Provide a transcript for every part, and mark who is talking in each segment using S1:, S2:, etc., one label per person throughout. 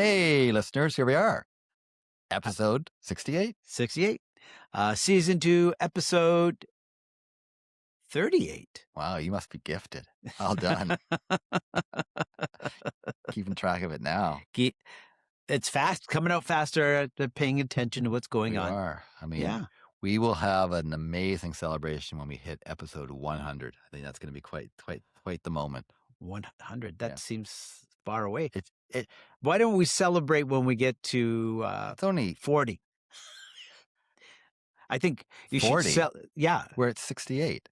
S1: Hey, listeners, here we are. Episode 68.
S2: 68. Season 2, episode 38.
S1: Wow, you must be gifted. Well done. Keeping track of it now.
S2: It's fast, coming out faster, paying attention to what's going on.
S1: We are. I mean,
S2: Yeah.
S1: we will have an amazing celebration when we hit episode 100. I think that's going to be quite the moment.
S2: 100. That seems far away.
S1: It.
S2: Why don't we celebrate when we get to
S1: It's only
S2: 40? I think you
S1: 40?
S2: should yeah.
S1: We're at 68.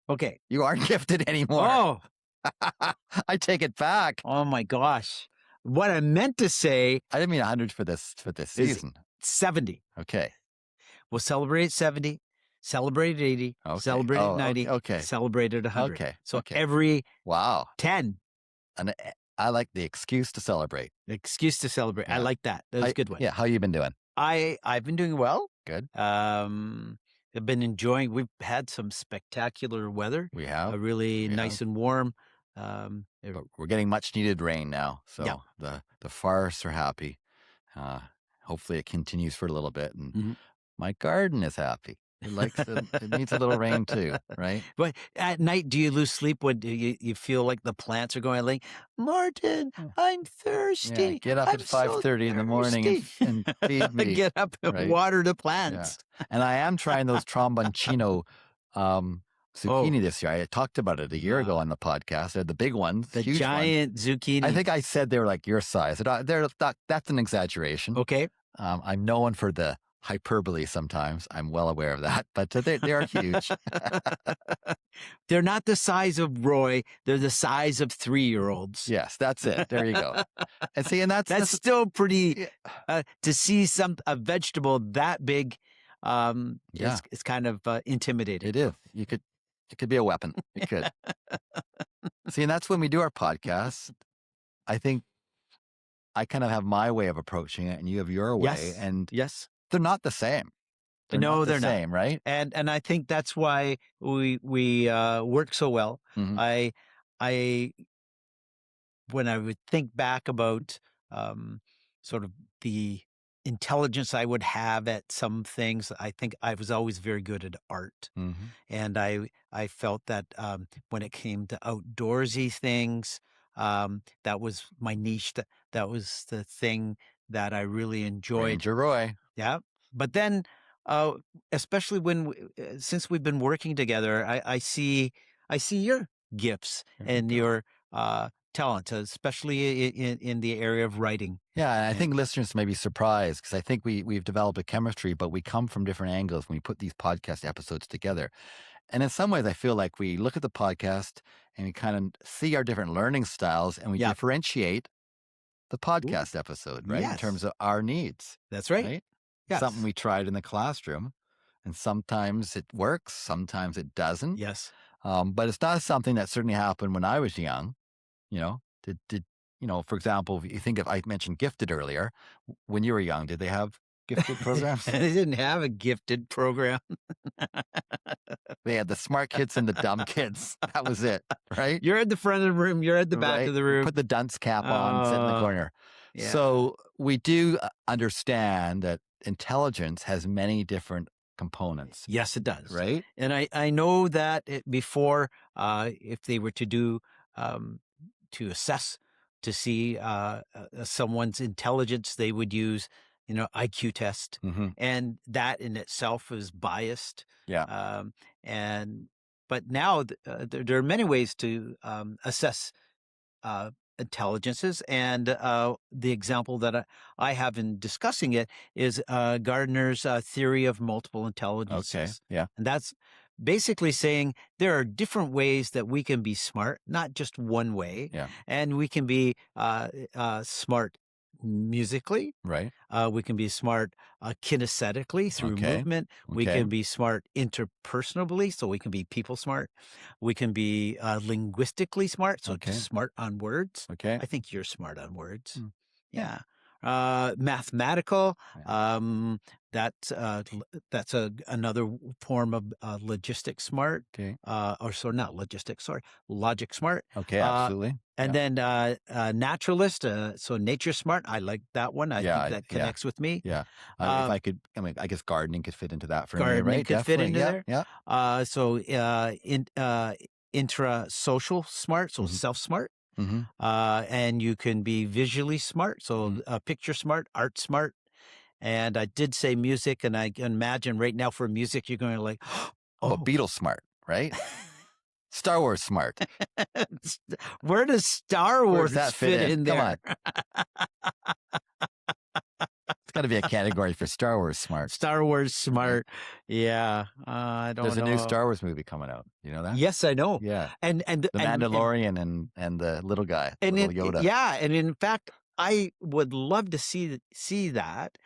S2: Okay.
S1: You aren't gifted anymore.
S2: Oh.
S1: I take it back.
S2: Oh my gosh. What I meant to say,
S1: I didn't mean 100 for this season.
S2: 70.
S1: Okay.
S2: We'll celebrate 70, celebrate 80, celebrate 90, celebrate 100.
S1: Okay.
S2: So every
S1: 10. And I like the excuse to celebrate.
S2: Excuse to celebrate. Yeah. I like that. That was a good one.
S1: Yeah. How you been doing?
S2: I've been doing well.
S1: Good.
S2: I've been enjoying. We've had some spectacular weather.
S1: We have.
S2: Really nice and warm.
S1: But we're getting much needed rain now. So the forests are happy. Hopefully it continues for a little bit. And my garden is happy. It needs a little rain too, right?
S2: But at night, do you lose sleep when you feel like the plants are going like, Martin, I'm thirsty.
S1: Yeah, get up at 5:30 in the morning and feed me.
S2: Get up and water the plants.
S1: Yeah. And I am trying those tromboncino zucchini this year. I talked about it a year ago on the podcast. They're the big ones.
S2: The giant zucchini.
S1: I think I said they were like your size. That's an exaggeration.
S2: Okay.
S1: I'm known for the hyperbole sometimes. I'm well aware of that, but they are huge.
S2: They're not the size of Roy. They're the size of 3-year-olds.
S1: Yes, that's it. There you go. And see, and
S2: that's still pretty, to see a vegetable that big, it's kind of intimidating.
S1: It is. It could be a weapon. It could. See, and that's when we do our podcast. I think I kind of have my way of approaching it and you have your way.
S2: Yes.
S1: And
S2: yes.
S1: They're not the same.
S2: They're not the same,
S1: right?
S2: And I think that's why we work so well.
S1: Mm-hmm.
S2: I when I would think back about sort of the intelligence I would have at some things, I think I was always very good at art.
S1: Mm-hmm.
S2: And I felt that when it came to outdoorsy things, that was my niche. That was the thing that I really enjoyed.
S1: Ranger Roy.
S2: Yeah. But then, especially since we've been working together, I see your gifts and your talent, especially in the area of writing.
S1: Yeah, and I think listeners may be surprised because I think we've developed a chemistry, but we come from different angles when we put these podcast episodes together. And in some ways, I feel like we look at the podcast and we kind of see our different learning styles and we differentiate the podcast episode, right?
S2: Yes.
S1: In terms of our needs.
S2: That's right. Yes.
S1: Something we tried in the classroom, and sometimes it works, sometimes it doesn't.
S2: Yes.
S1: But it's not something that certainly happened when I was young. For example, if you think I mentioned gifted earlier, when you were young, did they have gifted programs?
S2: They didn't have a gifted program.
S1: They had the smart kids and the dumb kids. That was it, right?
S2: You're at the front of the room. You're at the back of the room.
S1: Put the dunce cap on, sit in the corner.
S2: Yeah.
S1: So we do understand that intelligence has many different components.
S2: Yes, it does.
S1: Right?
S2: And I know that before, if they were to do, to assess, to see someone's intelligence, they would use, IQ test.
S1: Mm-hmm.
S2: And that in itself is biased.
S1: Yeah.
S2: But now there are many ways to assess intelligences. And the example that I have in discussing it is Gardner's theory of multiple intelligences.
S1: Okay. Yeah.
S2: And that's basically saying there are different ways that we can be smart, not just one way.
S1: Yeah.
S2: And we can be smart musically.
S1: Right.
S2: We can be smart kinesthetically through movement. We can be smart interpersonally, so we can be people smart. We can be linguistically smart, so just smart on words.
S1: Okay.
S2: I think you're smart on words. Yeah. Mathematical.
S1: Yeah.
S2: That's another form of logistic smart.
S1: Okay.
S2: Or so not logistic, sorry, logic smart.
S1: Okay.
S2: Uh,
S1: Absolutely.
S2: and
S1: Yeah.
S2: then naturalist. So nature smart. I like that one. I think
S1: Yeah.
S2: that
S1: Yeah.
S2: connects with me.
S1: Yeah. If
S2: Uh,
S1: I could, I mean, I guess gardening could fit into that for me,
S2: Gardening
S1: right?
S2: could fit
S1: Definitely.
S2: into
S1: Yeah.
S2: there.
S1: Yeah.
S2: Intra-social smart, so
S1: Hmm.
S2: self-smart.
S1: Hmm.
S2: And you can be visually smart,
S1: Hmm.
S2: so picture smart, art smart. And I did say music, and I can imagine right now for music, you're going like,
S1: Oh,
S2: oh,
S1: Beatles smart, right? Star Wars smart.
S2: where does Star
S1: Where does
S2: Wars
S1: that fit
S2: fit
S1: in?
S2: in
S1: Come
S2: there?
S1: on. It's got to be a category for Star Wars smart.
S2: Star Wars
S1: Right?
S2: smart. Yeah, I
S1: There's
S2: don't
S1: a new
S2: know.
S1: Star Wars movie coming out. You know that?
S2: Yes, I know.
S1: Yeah.
S2: And
S1: The
S2: and and
S1: Mandalorian and the little guy,
S2: And
S1: little Yoda.
S2: yeah, and in fact, I would love to see that.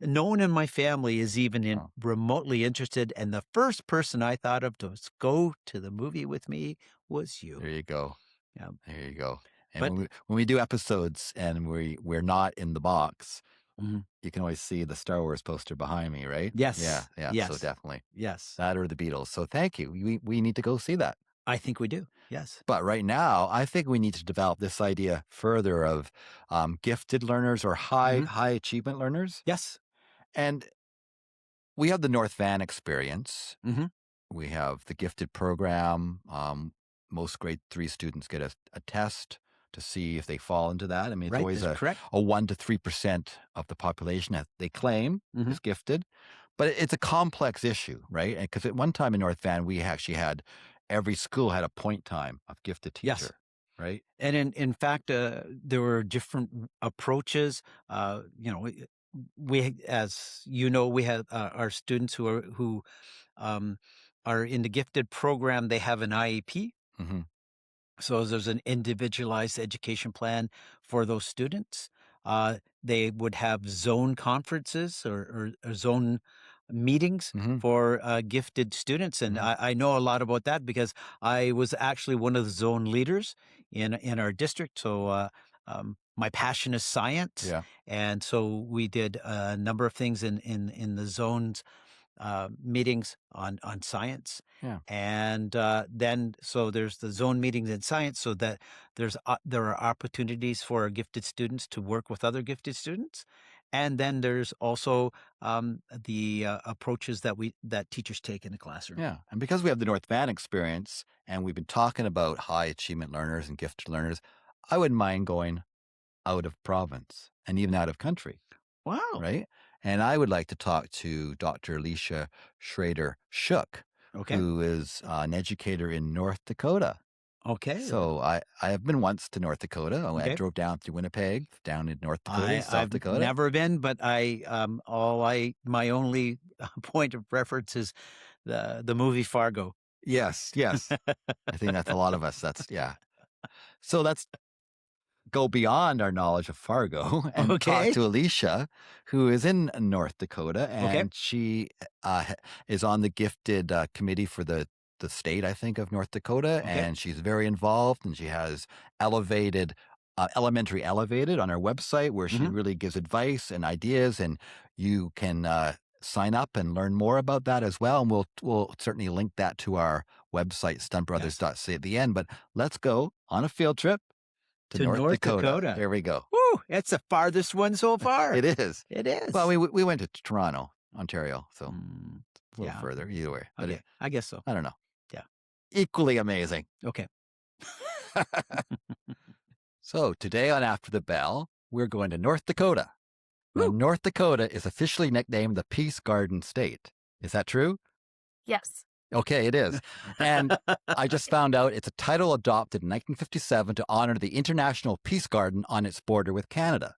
S2: No one in my family is even
S1: Oh,
S2: remotely interested, and the first person I thought of to go to the movie with me was you.
S1: there you go.
S2: Yeah,
S1: There you go. And
S2: but
S1: when we do episodes and we're not in the box,
S2: mhm.
S1: you can always see the Star Wars poster behind me, right? Yeah,
S2: Yes,
S1: yeah. So
S2: yes,
S1: definitely
S2: yes,
S1: that or the Beatles. So thank you. We need to go see that.
S2: I think we do. Yes.
S1: But right now, I think we need to develop this idea further of gifted learners or
S2: Hmm.
S1: high achievement learners.
S2: Yes.
S1: And we have the North Van experience.
S2: Hmm.
S1: We have the gifted program. Most grade 3 students get a test to see if they fall into that. I mean, it's
S2: Right.
S1: always
S2: That's correct.
S1: a 1 to 3% of the population that they claim
S2: Hmm.
S1: is gifted. But it's a complex issue, right? Because at one time in North Van, we actually had every school had a point time of gifted
S2: Yes.
S1: teacher, right?
S2: And in fact, there were different approaches. We, as you know, we have our students um, are in the gifted program. They have an IEP,
S1: Hmm.
S2: so there's an individualized education plan for those students. They would have zone conferences or zone meetings
S1: Hmm.
S2: for gifted students, and
S1: Hmm.
S2: I know a lot about that because I was actually one of the zone leaders in our district. So my passion is science,
S1: Yeah.
S2: and so we did a number of things in the zones meetings on science.
S1: Yeah.
S2: And then so there's the zone meetings in science, so that there are opportunities for our gifted students to work with other gifted students. And then there's also the approaches that teachers take in the classroom.
S1: Yeah. And because we have the North Van experience and we've been talking about high achievement learners and gifted learners, I wouldn't mind going out of province and even out of country,
S2: Wow.
S1: right? And I would like to talk to Dr. Alicia Schroeder-Schock,
S2: Okay.
S1: who is an educator in North Dakota.
S2: Okay.
S1: So I have been once to North Dakota. I
S2: Okay.
S1: drove down through Winnipeg, down in North Dakota, South
S2: I've
S1: Dakota.
S2: never been, but my only point of reference is the movie Fargo.
S1: Yes, yes. I think that's a lot of us. That's yeah. So let's go beyond our knowledge of Fargo and talk
S2: Okay.
S1: to Alicia, who is in North Dakota,
S2: Okay.
S1: and she is on the gifted committee for the state, I think, of North Dakota,
S2: Okay.
S1: and she's very involved, and she has elevated. Elementary Elevated on her website, where she
S2: Hmm.
S1: really gives advice and ideas, and you can sign up and learn more about that as well. And we'll certainly link that to our website,
S2: Yes.
S1: stuntbrothers.ca at the end. But let's go on a field trip to
S2: To
S1: North
S2: North
S1: Dakota.
S2: Dakota.
S1: There we go.
S2: Woo! It's the farthest one so far.
S1: It is.
S2: It
S1: Well,
S2: is.
S1: we went to Toronto, Ontario, so
S2: Mm,
S1: a little
S2: yeah.
S1: further either way. But
S2: Okay. I guess so.
S1: I don't know.
S2: Yeah.
S1: Equally amazing.
S2: Okay.
S1: So today on After the Bell, we're going to North Dakota. Now,
S2: Woo!
S1: North Dakota is officially nicknamed the Peace Garden State. Is that true?
S3: Yes.
S1: Okay, it is. And I just found out it's a title adopted in 1957 to honor the International Peace Garden on its border with Canada.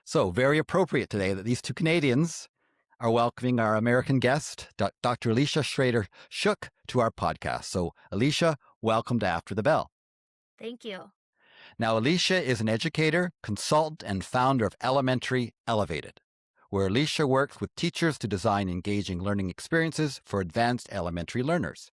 S1: So, very appropriate today that these two Canadians are welcoming our American guest, Dr. Alicia Schroeder-Schock, to our podcast. So, Alicia, welcome to After the Bell.
S3: Thank you.
S1: Now, Alicia is an educator, consultant, and founder of Elementary Elevated, where Alicia works with teachers to design engaging learning experiences for advanced elementary learners.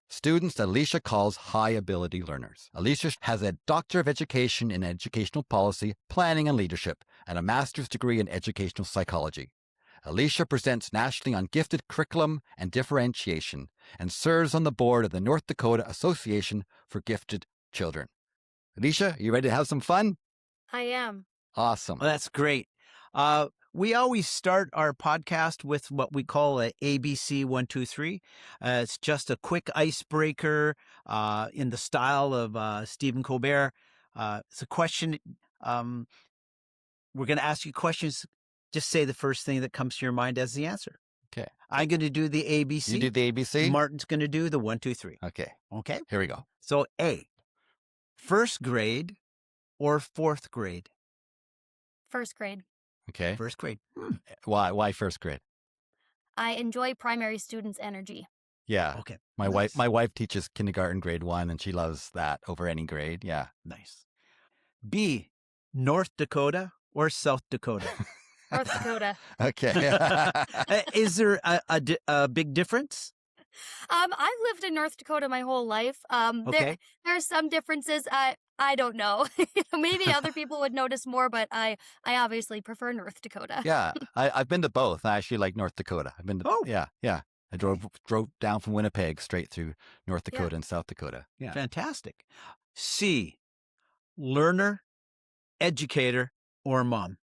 S1: Students that Alicia calls high-ability learners. Alicia has a Doctor of Education in Educational Policy, Planning, and Leadership, and a master's degree in educational psychology. Alicia presents nationally on gifted curriculum and differentiation and serves on the board of the North Dakota Association for Gifted Children. Alicia, you ready to have some fun?
S3: I am.
S1: Awesome.
S2: Well, that's great. We always start our podcast with what we call a ABC 1, 2, 3. It's just a quick icebreaker in the style of Stephen Colbert. It's a question. We're going to ask you questions. Just say the first thing that comes to your mind as the answer.
S1: Okay.
S2: I'm going to do the ABC.
S1: You do the ABC?
S2: Martin's going to do the 1, 2, 3.
S1: Okay.
S2: Okay.
S1: Here we go.
S2: So A, first grade or fourth grade?
S3: First grade.
S1: Okay.
S2: First grade.
S1: Why first grade?
S3: I enjoy primary students' energy.
S1: Yeah.
S2: Okay.
S1: My
S2: Nice.
S1: wife teaches kindergarten grade 1 and she loves that over any grade. Yeah.
S2: Nice. B, North Dakota or South Dakota?
S3: North Dakota.
S1: Okay.
S2: Is there a big difference?
S3: I've lived in North Dakota my whole life.
S2: Okay.
S3: There are some differences. I don't know. Maybe other people would notice more, but I obviously prefer North Dakota.
S1: Yeah. I've been to both. I actually like North Dakota. I've been to
S2: Oh.
S1: Yeah. I drove down from Winnipeg straight through North Dakota and South Dakota. Yeah.
S2: Fantastic. C, learner, educator, or mom?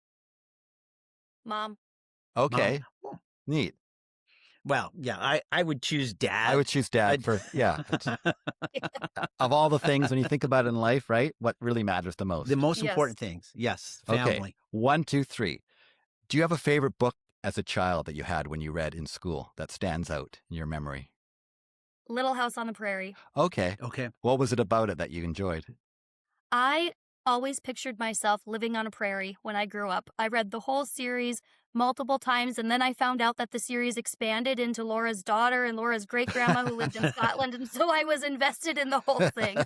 S3: Mom.
S1: Okay.
S2: Mom.
S1: Neat.
S2: Well, yeah, I would choose dad.
S1: I would choose dad for, yeah. Of all the things, when you think about it in life, right? What really matters the most?
S2: The most
S3: Yes.
S2: important things. Yes,
S1: Okay.
S2: family.
S1: 1, 2, 3. Do you have a favorite book as a child that you had when you read in school that stands out in your memory?
S3: Little House on the Prairie.
S1: Okay.
S2: Okay.
S1: What was it about it that you enjoyed?
S3: I always pictured myself living on a prairie when I grew up. I read the whole series multiple times, and then I found out that the series expanded into Laura's daughter and Laura's great-grandma who lived in Scotland, and so I was invested in the whole thing.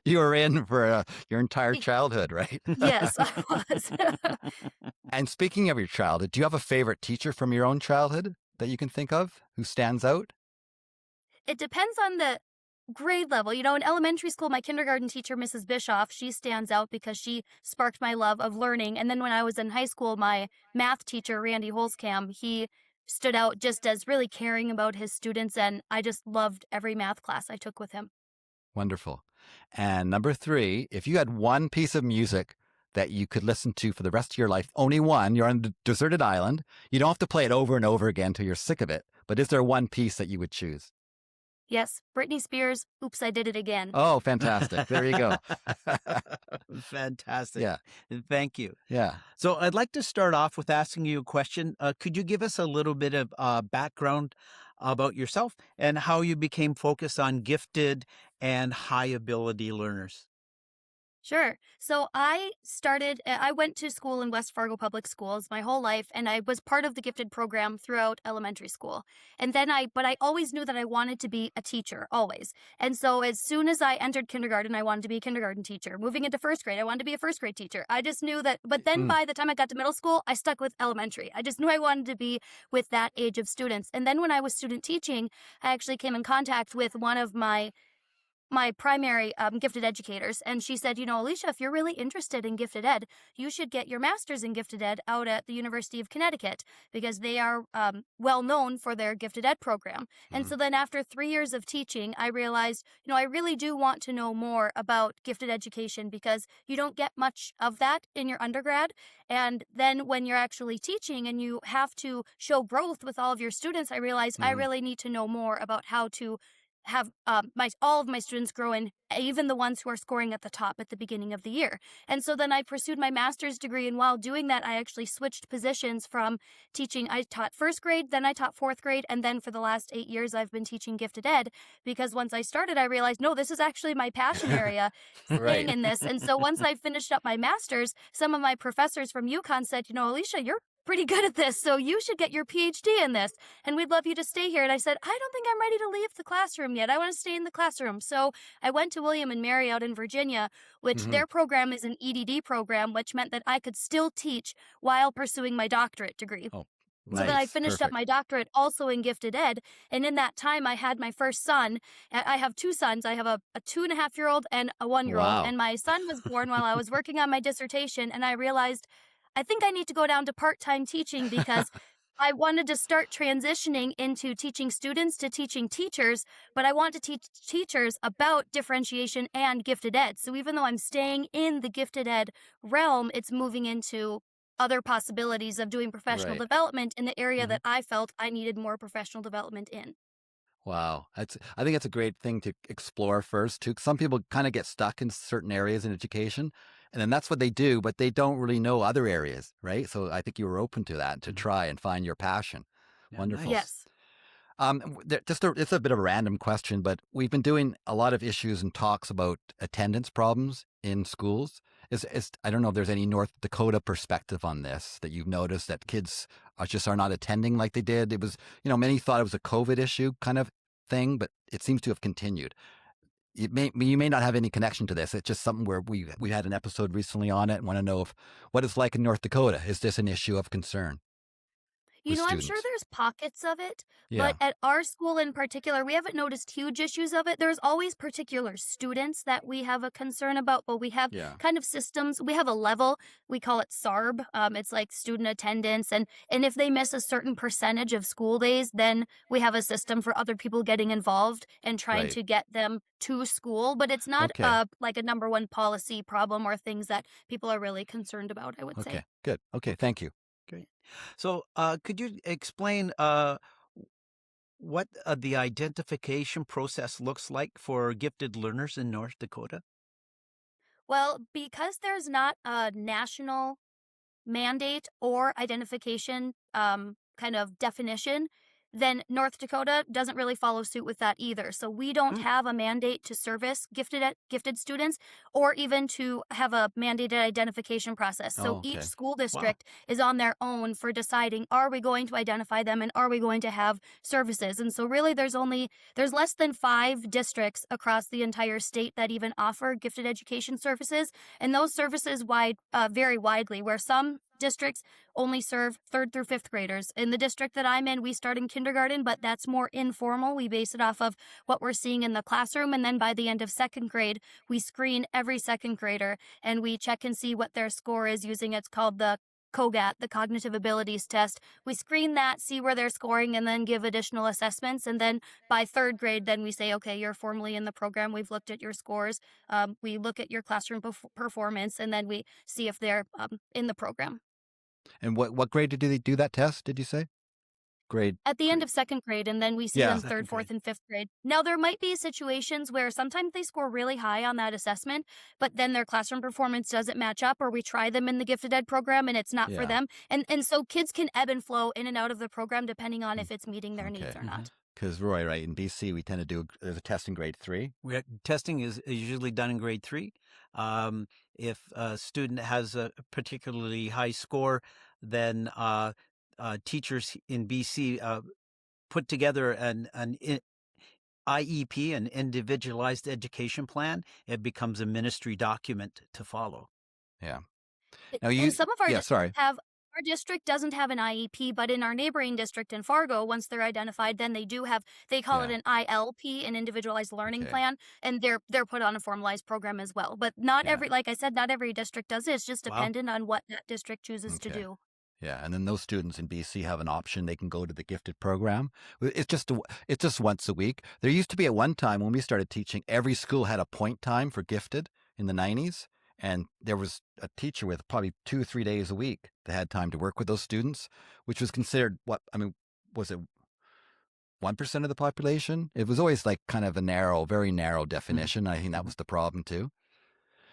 S1: You were in for your entire childhood, right?
S3: Yes, I was.
S1: And speaking of your childhood, do you have a favorite teacher from your own childhood that you can think of who stands out?
S3: It depends on the grade level. You know, in elementary school, my kindergarten teacher, Mrs. Bischoff, she stands out because she sparked my love of learning. And then when I was in high school, my math teacher, Randy Holzcam, he stood out just as really caring about his students. And I just loved every math class I took with him.
S1: Wonderful. And number 3, if you had one piece of music that you could listen to for the rest of your life, only one, you're on a deserted island, you don't have to play it over and over again till you're sick of it. But is there one piece that you would choose?
S3: Yes, Britney Spears, Oops, I Did It Again.
S1: Oh, fantastic. There you go.
S2: Fantastic.
S1: Yeah.
S2: Thank you.
S1: Yeah.
S2: So I'd like to start off with asking you a question. Could you give us a little bit of background about yourself and how you became focused on gifted and high ability learners?
S3: Sure. So I went to school in West Fargo Public Schools my whole life, and I was part of the gifted program throughout elementary school. And then but I always knew that I wanted to be a teacher, always. And so as soon as I entered kindergarten, I wanted to be a kindergarten teacher. Moving into first grade, I wanted to be a first grade teacher. I just knew that, but then by the time I got to middle school, I stuck with elementary. I just knew I wanted to be with that age of students. And then when I was student teaching, I actually came in contact with one of my primary gifted educators, and she said, you know, Alicia, if you're really interested in gifted ed, you should get your master's in gifted ed out at the University of Connecticut because they are well known for their gifted ed program. And so then after 3 years of teaching, I realized, you know, I really do want to know more about gifted education because you don't get much of that in your undergrad. And then when you're actually teaching and you have to show growth with all of your students, I realized I really need to know more about how to have all of my students grow in, even the ones who are scoring at the top at the beginning of the year. And so then I pursued my master's degree, and while doing that, I actually switched positions from teaching. I taught first grade, then I taught fourth grade, and then for the last 8 years, I've been teaching gifted ed because once I started, I realized, no, this is actually my passion area, staying in this. And so once I finished up my master's, some of my professors from UConn said, you know, Alicia, you're pretty good at this, so you should get your PhD in this, and we'd love you to stay here. And I said, I don't think I'm ready to leave the classroom yet. I want to stay in the classroom. So I went to William and Mary out in Virginia, which their program is an EDD program, which meant that I could still teach while pursuing my doctorate degree.
S1: Oh,
S3: So then I finished up my doctorate also in gifted ed. And in that time, I had my first son. I have 2 sons. I have a 2.5-year-old and a 1-year-old.
S1: Wow.
S3: And my son was born while I was working on my dissertation. And I realized I think I need to go down to part-time teaching because I wanted to start transitioning into teaching students to teaching teachers, but I want to teach teachers about differentiation and gifted ed. So even though I'm staying in the gifted ed realm, it's moving into other possibilities of doing professional
S1: Right.
S3: development in the area
S1: Mhm.
S3: that I felt I needed more professional development in.
S1: Wow. I think that's a great thing to explore first too. 'Cause some people kind of get stuck in certain areas in education, and then that's what they do, but they don't really know other areas, right? So I think you were open to that, to
S2: Mhm.
S1: try and find your passion.
S2: Yeah,
S1: Wonderful.
S2: nice.
S3: Yes.
S1: It's a bit of a random question, but we've been doing a lot of issues and talks about attendance problems in schools. I don't know if there's any North Dakota perspective on this that you've noticed that kids are not attending like they did. It was, many thought it was a COVID issue kind of thing, but it seems to have continued. You may not have any connection to this. It's just something where we had an episode recently on it and want to know if what it's like in North Dakota. Is this an issue of concern
S3: You
S1: with
S3: know, I'm sure
S1: students?
S3: there's pockets of it, but
S1: Yeah.
S3: at our school in particular, we haven't noticed huge issues of it. There's always particular students that we have a concern about, but we have
S1: Yeah.
S3: kind of systems. We have a level, we call it SARB. It's like student attendance. And if they miss a certain percentage of school days, then we have a system for other people getting involved and trying
S1: Right.
S3: to get them to school. But it's not
S1: Okay.
S3: like a number one policy problem or things that people are really concerned about, I would say.
S1: Okay. Good. Okay. Thank you.
S2: Great. So, could you explain what the identification process looks like for gifted learners in North Dakota?
S3: Well, because there's not a national mandate or identification kind of definition, then North Dakota doesn't really follow suit with that either. So we don't
S2: Mm.
S3: have a mandate to service gifted students or even to have a mandated identification process. So
S1: Oh,
S3: each
S1: okay.
S3: school
S2: Wow.
S3: district is on their own for deciding, are we going to identify them and are we going to have services? And so really there's less than 5 districts across the entire state that even offer gifted education services, and those services vary widely, where some districts only serve third through fifth graders. In the district that I'm in, we start in kindergarten, but that's more informal. We base it off of what we're seeing in the classroom. And then by the end of second grade, we screen every second grader and we check and see what their score is using, it's called the COGAT, the Cognitive Abilities Test. We screen that, see where they're scoring, and then give additional assessments. And then by third grade, then we say, okay, you're formally in the program. We've looked at your scores. We look at your classroom performance, and then we see if they're in the program.
S1: And what grade did they do that test? Did you say grade?
S3: At the end
S2: Great.
S3: of second grade, and then we see
S1: Yeah.
S3: them
S2: Second
S3: third,
S2: grade.
S3: fourth, and fifth grade. Now, there might be situations where sometimes they score really high on that assessment, but then their classroom performance doesn't match up, or we try them in the gifted ed program and it's not for
S1: Yeah.
S3: them. And so kids can ebb and flow in and out of the program depending on
S1: Mm.
S3: if it's meeting their needs
S1: Okay.
S3: or
S2: Mhm.
S3: not.
S1: Because Roy, right in BC, we tend to there's a test in grade 3.
S2: Testing is usually done in grade 3. If a student has a particularly high score, then teachers in BC put together an IEP, an individualized education plan. It becomes a ministry document to follow.
S1: Yeah.
S3: It
S1: Now
S3: and some of our
S1: yeah.
S3: districts
S1: Sorry.
S3: have our district doesn't have an IEP, but in our neighboring district in Fargo, once they're identified, then they call it
S1: Yeah.
S3: an ILP, an individualized learning
S1: Okay.
S3: plan, and they're put on a formalized program as well. But not
S1: Yeah.
S3: every like I said, not every district does it. It's just
S2: Wow.
S3: dependent on what that district chooses to
S1: Okay.
S3: do.
S1: Yeah, and then those students in BC have an option. They can go to the gifted program. It's just once a week. There used to be at one time when we started teaching, every school had a point time for gifted in the 90s. And there was a teacher with probably 2 or 3 days a week that had time to work with those students, which was considered was it 1% of the population? It was always like kind of a very narrow definition. I think that was the problem too.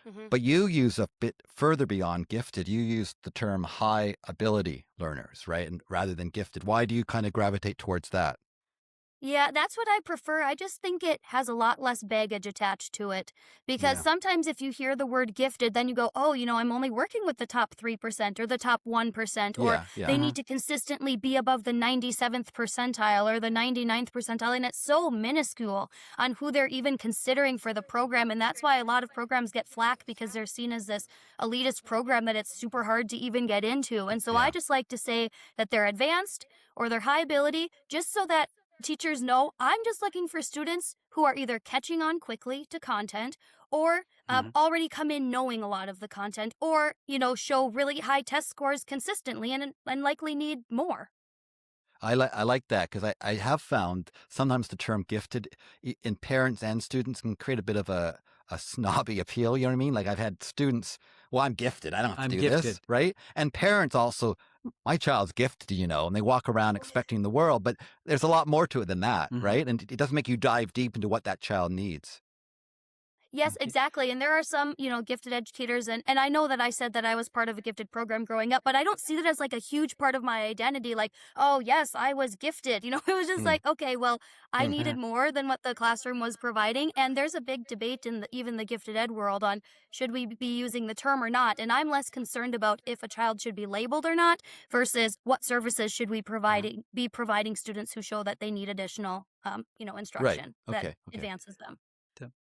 S3: Mhm.
S1: But you use a bit further beyond gifted. You use the term high ability learners, right? And rather than gifted. Why do you kind of gravitate towards that?
S3: Yeah, that's what I prefer. I just think it has a lot less baggage attached to it. Because
S1: Yeah.
S3: sometimes if you hear the word gifted, then you go, oh, I'm only working with the top 3% or the top 1%, or
S1: Yeah. Yeah.
S3: they need to consistently be above the 97th percentile or the 99th percentile. And it's so minuscule on who they're even considering for the program. And that's why a lot of programs get flack because they're seen as this elitist program that it's super hard to even get into. And so
S1: Yeah.
S3: I just like to say that they're advanced or they're high ability, just so that teachers know I'm just looking for students who are either catching on quickly to content or
S2: Mhm.
S3: already come in knowing a lot of the content or, show really high test scores consistently and likely need more.
S1: I like that because I have found sometimes the term gifted in parents and students can create a bit of a snobby appeal. You know what I mean? Like I've had students, well, I'm gifted. I don't have to
S2: I'm
S1: do this,
S2: gifted.
S1: right? And parents also, my child's gifted, and they walk around expecting the world, but there's a lot more to it than that,
S2: Mhm.
S1: right? And it doesn't make you dive deep into what that child needs.
S3: Yes,
S2: Okay.
S3: exactly. And there are some, gifted educators and I know that I said that I was part of a gifted program growing up, but I don't see that as like a huge part of my identity. Like, oh yes, I was gifted. It was just
S1: Hmm.
S3: like, okay, well, I
S1: Hmm.
S3: needed more than what the classroom was providing. And there's a big debate in even the gifted ed world on should we be using the term or not. And I'm less concerned about if a child should be labeled or not versus what services should we be providing students who show that they need additional
S1: Right.
S3: instruction that
S1: Okay. Okay.
S3: advances them.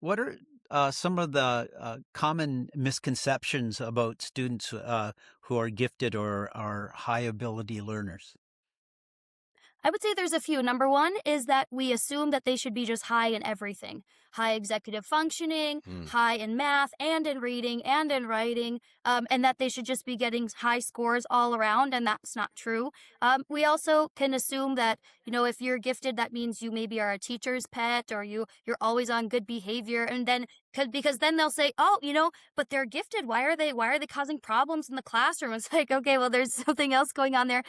S2: What are some of the common misconceptions about students who are gifted or are high ability learners?
S3: I would say there's a few. Number one is that we assume that they should be just high in everything, high executive functioning,
S1: Hmm.
S3: high in math and in reading and in writing, and that they should just be getting high scores all around. And that's not true. We also can assume that, if you're gifted, that means you maybe are a teacher's pet or you're always on good behavior. And then because then they'll say, oh, but they're gifted. Why are they causing problems in the classroom? It's like, okay, well, there's something else going on there.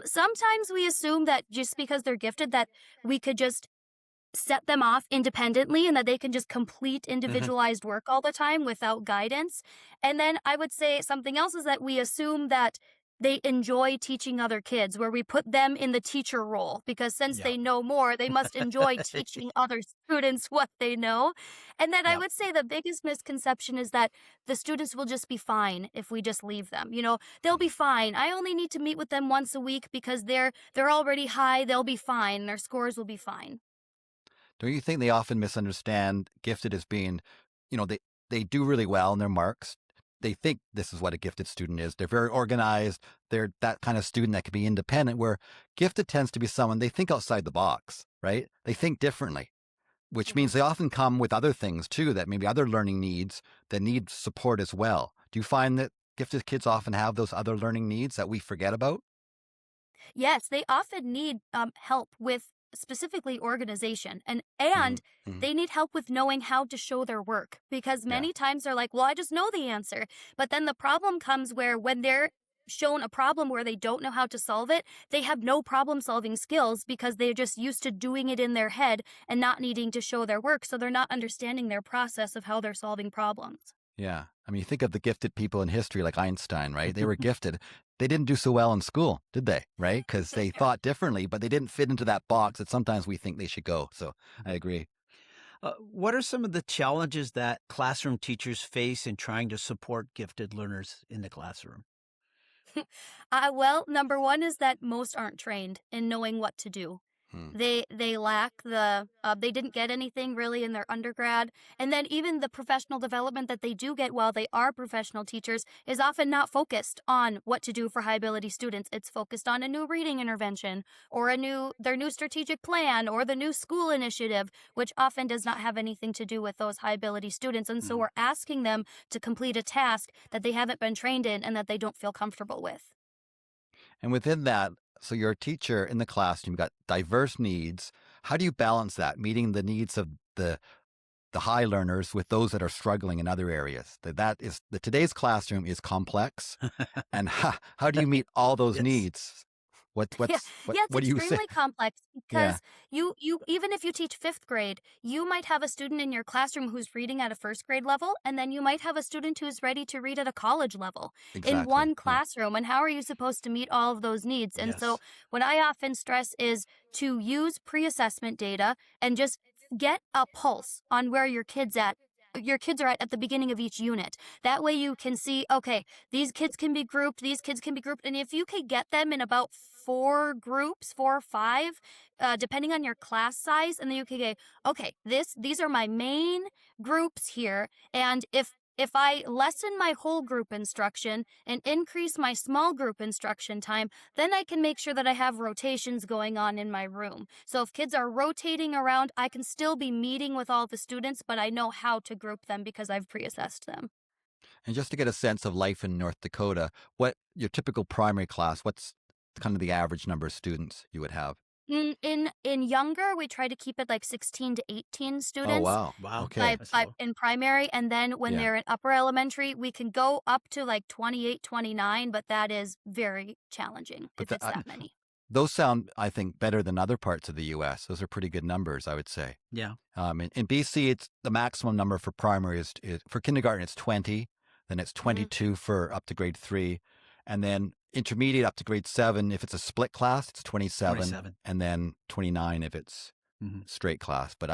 S3: Sometimes we assume that just because they're gifted that we could just set them off independently and that they can just complete
S2: Mhm.
S3: individualized work all the time without guidance. And then I would say something else is that we assume that they enjoy teaching other kids, where we put them in the teacher role because since
S2: Yeah.
S3: they know more, they must enjoy teaching other students what they know. And then I
S2: Yeah.
S3: would say the biggest misconception is that the students will just be fine if we just leave them. They'll be fine. I only need to meet with them once a week because they're already high. They'll be fine. Their scores will be fine.
S1: Don't you think they often misunderstand gifted as being, they do really well in their marks. They think this is what a gifted student is. They're very organized. They're that kind of student that can be independent, where gifted tends to be someone they think outside the box, right? They think differently, which means
S3: Mhm.
S1: they often come with other things too, that maybe other learning needs that need support as well. Do you find that gifted kids often have those other learning needs that we forget about?
S3: Yes, they often need help with specifically organization and
S1: Hmm.
S3: and
S1: Hmm.
S3: they need help with knowing how to show their work because
S1: Yeah.
S3: many times they're like, "Well, I just know the answer." But then the problem comes where when they're shown a problem where they don't know how to solve it, they have no problem solving skills because they're just used to doing it in their head and not needing to show their work, so they're not understanding their process of how they're solving problems.
S1: Yeah. I mean, you think of the gifted people in history like Einstein, right? They were gifted. They didn't do so well in school, did they? Right? Because they thought differently, but they didn't fit into that box that sometimes we think they should go. So I agree.
S2: What are some of the challenges that classroom teachers face in trying to support gifted learners in the classroom?
S3: Well, number one is that most aren't trained in knowing what to do.
S1: Hmm.
S3: They lack they didn't get anything really in their undergrad, and then even the professional development that they do get while they are professional teachers is often not focused on what to do for high ability students. It's focused on a new reading intervention or their new strategic plan or the new school initiative, which often does not have anything to do with those high ability students. And so
S2: Mhm.
S3: we're asking them to complete a task that they haven't been trained in and that they don't feel comfortable with.
S1: And within that, so you're a teacher in the classroom, you've got diverse needs. How do you balance that, meeting the needs of the high learners with those that are struggling in other areas? That is the today's classroom is complex. And how do you meet all those
S2: Yes.
S1: needs?
S3: Yeah, it's
S1: What do you say?
S3: extremely complex
S1: Yeah.
S3: because you even if you teach fifth grade, you might have a student in your classroom who's reading at a first grade level, and then you might have a student who's ready to read at a college level in
S1: Exactly.
S3: one
S1: Yeah.
S3: classroom. And how are you supposed to meet all of those needs? And so,
S2: Yes.
S3: what I often stress is to use pre-assessment data and just get a pulse on where your kids are at the beginning of each unit. That way you can see, okay, these kids can be grouped, these kids can be grouped. And if you could get them in about four groups, 4 or 5, depending on your class size, and then you could get, okay, these are my main groups here. And if if I lessen my whole group instruction and increase my small group instruction time, then I can make sure that I have rotations going on in my room. So if kids are rotating around, I can still be meeting with all the students, but I know how to group them because I've pre-assessed them.
S1: And just to get a sense of life in North Dakota, what your typical primary class, what's kind of the average number of students you would have?
S3: In younger, we try to keep it like 16 to 18
S1: Oh,
S3: students.
S1: wow.
S2: Wow.
S1: Okay.
S2: That's low.
S3: In primary, and then when
S1: Yeah.
S3: they're in upper elementary, we can go up to like 28, 29, but that is very challenging
S1: But
S3: if it's that many.
S1: those sound, I think, better than other parts of the U.S. Those are pretty good numbers, I would say.
S2: Yeah.
S1: In BC, it's the maximum number for primary is for kindergarten, it's 20. Then it's 22 for up to grade 3. And then intermediate up to grade 7, if it's a split class, it's 27.
S2: 27.
S1: And then 29 if it's
S2: Mhm.
S1: straight class. But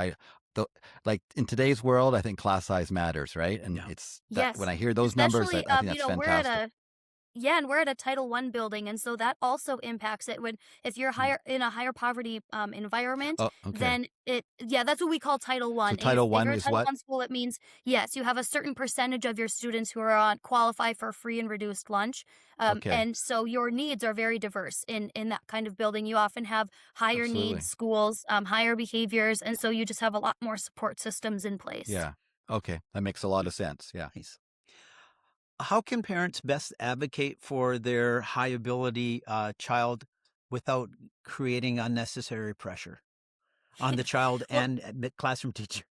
S1: like in today's world, I think class size matters, right? And
S2: Yeah.
S1: it's that
S3: Yes,
S1: when I hear those numbers,
S3: especially
S1: I think that's fantastic.
S3: we're at a Title I building, and so that also impacts it. If you're higher in a higher poverty environment,
S1: Oh, okay.
S3: then that's what we call Title I.
S1: So
S3: And
S1: Title
S3: if
S1: One
S3: you're a
S1: is
S3: Title
S1: what?
S3: I school, it means yes, you have a certain percentage of your students who are qualify for free and reduced lunch,
S1: Okay.
S3: and so your needs are very diverse in that kind of building. You often have higher
S1: Absolutely.
S3: needs schools, higher behaviors, and so you just have a lot more support systems in place.
S1: Yeah. Okay. That makes a lot of sense. Yeah.
S2: Nice. How can parents best advocate for their high ability child without creating unnecessary pressure on the child
S3: Well,
S2: and the classroom teacher?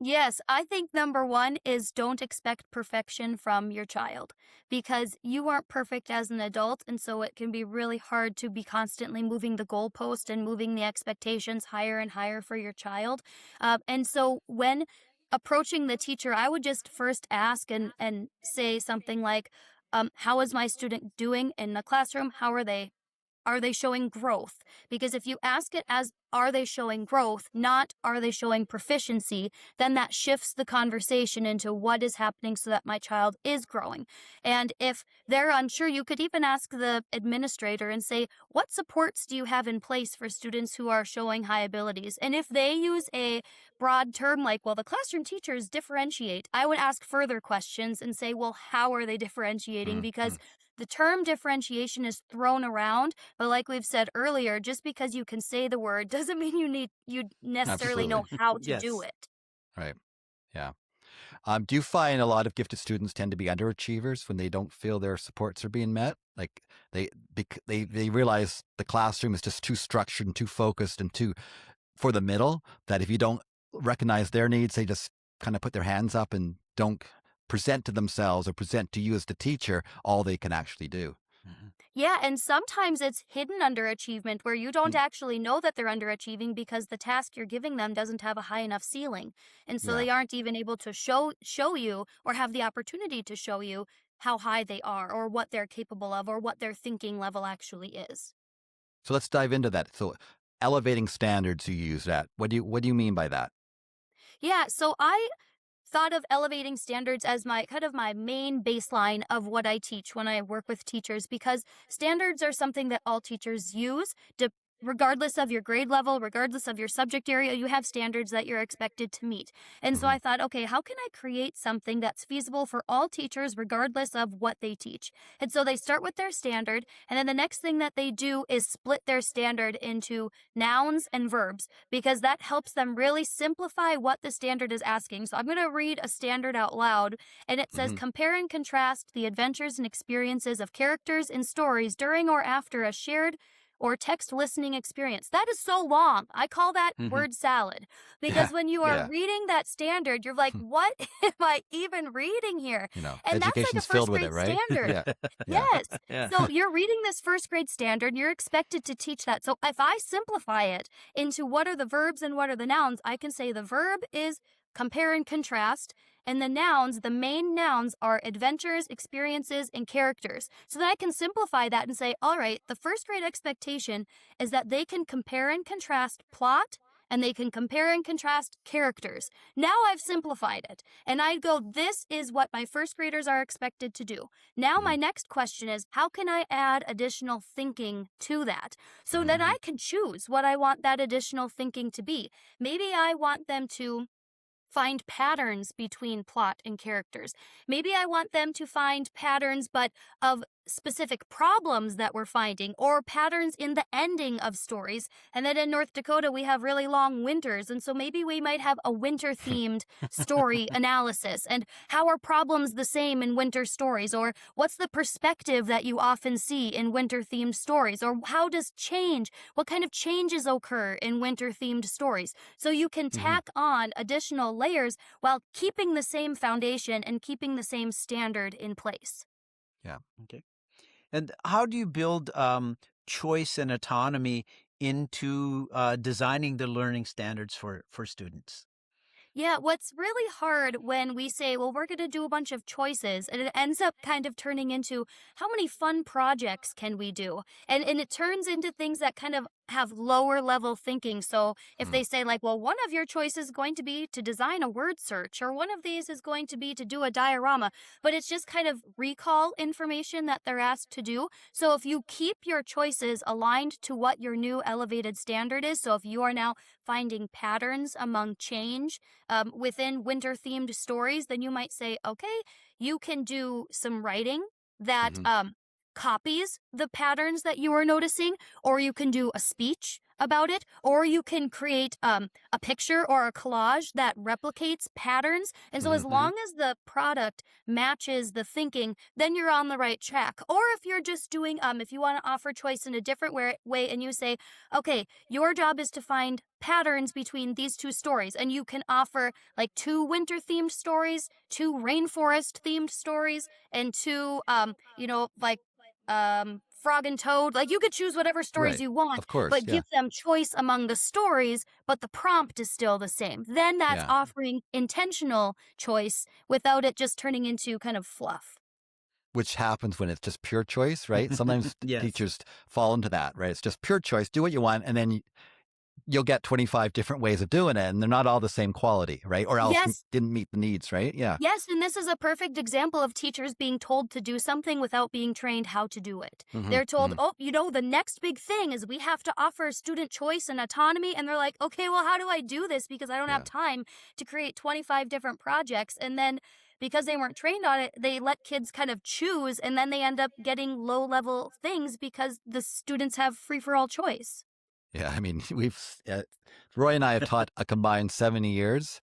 S3: yes, I think number one is don't expect perfection from your child because you aren't perfect as an adult. And so it can be really hard to be constantly moving the goalpost and moving the expectations higher and higher for your child. And so when approaching the teacher, I would just first ask and say something like, how is my student doing in the classroom? How are they? Are they showing growth? Because if you ask it as are they showing growth, not are they showing proficiency, then that shifts the conversation into what is happening so that my child is growing. And if they're unsure, you could even ask the administrator and say, what supports do you have in place for students who are showing high abilities? And if they use a broad term like, well, the classroom teachers differentiate, I would ask further questions and say, well, how are they differentiating? Because the term differentiation is thrown around, but like we've said earlier, just because you can say the word doesn't mean you necessarily know
S1: Absolutely.
S3: how to do
S2: Yes.
S3: it.
S1: Right. Yeah. Do you find a lot of gifted students tend to be underachievers when they don't feel their supports are being met? Like they realize the classroom is just too structured and too focused and too for the middle, that if you don't recognize their needs, they just kind of put their hands up and don't present to themselves or present to you as the teacher all they can actually do.
S2: Mhm.
S3: Yeah, and sometimes it's hidden underachievement where you don't actually know that they're underachieving because the task you're giving them doesn't have a high enough ceiling. And so
S1: Yeah.
S3: they aren't even able to show you or have the opportunity to show you how high they are or what they're capable of or what their thinking level actually is.
S1: So let's dive into that. So elevating standards, you use that. What do you mean by that?
S3: Yeah, so I thought of elevating standards as my kind of my main baseline of what I teach when I work with teachers because standards are something that all teachers use regardless of your grade level, regardless of your subject area, you have standards that you're expected to meet. And so
S1: Mhm.
S3: I thought, okay, how can I create something that's feasible for all teachers regardless of what they teach? And so they start with their standard, and then the next thing that they do is split their standard into nouns and verbs because that helps them really simplify what the standard is asking. So I'm going to read a standard out loud, and it says
S1: Mhm.
S3: compare and contrast the adventures and experiences of characters in stories during or after a shared or text listening experience. That is so long. I call that
S2: Mhm.
S3: word salad
S1: Yeah.
S3: because when you are
S1: Yeah.
S3: reading that standard, you're like, what am I even reading here? And that's like a
S1: Education's filled
S3: first
S1: with it,
S3: grade
S1: right?
S3: standard.
S1: Yeah. Yeah.
S3: Yes.
S2: Yeah.
S3: So you're reading this first grade standard, you're expected to teach that. So if I simplify it into what are the verbs and what are the nouns, I can say the verb is compare and contrast. And the nouns, the main nouns are adventures, experiences, and characters. So then I can simplify that and say, all right, the first grade expectation is that they can compare and contrast plot and they can compare and contrast characters. Now I've simplified it. And I go, this is what my first graders are expected to do. Now my next question is, how can I add additional thinking to that? So then I can choose what I want that additional thinking to be. Maybe I want them to find patterns between plot and characters. Maybe I want them to find patterns, but of specific problems that we're finding, or patterns in the ending of stories. And then in North Dakota, we have really long winters. And so maybe we might have a winter themed story analysis. And how are problems the same in winter stories? Or what's the perspective that you often see in winter themed stories? Or how does what kind of changes occur in winter themed stories? So you can tack on additional layers while keeping the same foundation and keeping the same standard in place.
S1: Yeah.
S2: Okay. And how do you build choice and autonomy into designing the learning standards for students?
S3: Yeah, what's really hard when we say, well, we're going to do a bunch of choices, and it ends up kind of turning into how many fun projects can we do? And it turns into things that kind of have lower level thinking. So if
S1: Mm.
S3: they say, like, well, one of your choices is going to be to design a word search, or one of these is going to be to do a diorama, but it's just kind of recall information that they're asked to do. So if you keep your choices aligned to what your new elevated standard is, so if you are now finding patterns among change within winter themed stories, then you might say, okay, you can do some writing that
S1: Mhm.
S3: copies the patterns that you are noticing, or you can do a speech about it, or you can create a picture or a collage that replicates patterns. And so, as long as the product matches the thinking, then you're on the right track. Or if you're just doing, if you want to offer choice in a different way, and you say, okay, your job is to find patterns between these two stories, and you can offer like 2 winter themed stories, 2 rainforest themed stories, and 2 like frog and toad. Like, you could choose whatever stories
S1: Right.
S3: you want,
S1: Of course.
S3: but
S1: Yeah.
S3: give them choice among the stories, but the prompt is still the same. Then that's
S1: Yeah.
S3: offering intentional choice without it just turning into kind of fluff.
S1: Which happens when it's just pure choice, right? Sometimes
S2: Yes.
S1: teachers fall into that, right? It's just pure choice. Do what you want, and then you'll get 25 different ways of doing it, and they're not all the same quality, right? Or else
S3: Yes.
S1: didn't meet the needs, right? Yeah.
S3: Yes, and this is a perfect example of teachers being told to do something without being trained how to do it.
S1: Hmm.
S3: They're told, oh, the next big thing is we have to offer student choice and autonomy. And they're like, okay, well, how do I do this? Because I don't have
S1: Yeah.
S3: time to create 25 different projects. And then because they weren't trained on it, they let kids kind of choose, and then they end up getting low level things because the students have free for all choice.
S1: Yeah. I mean, Roy and I have taught a combined 70 years.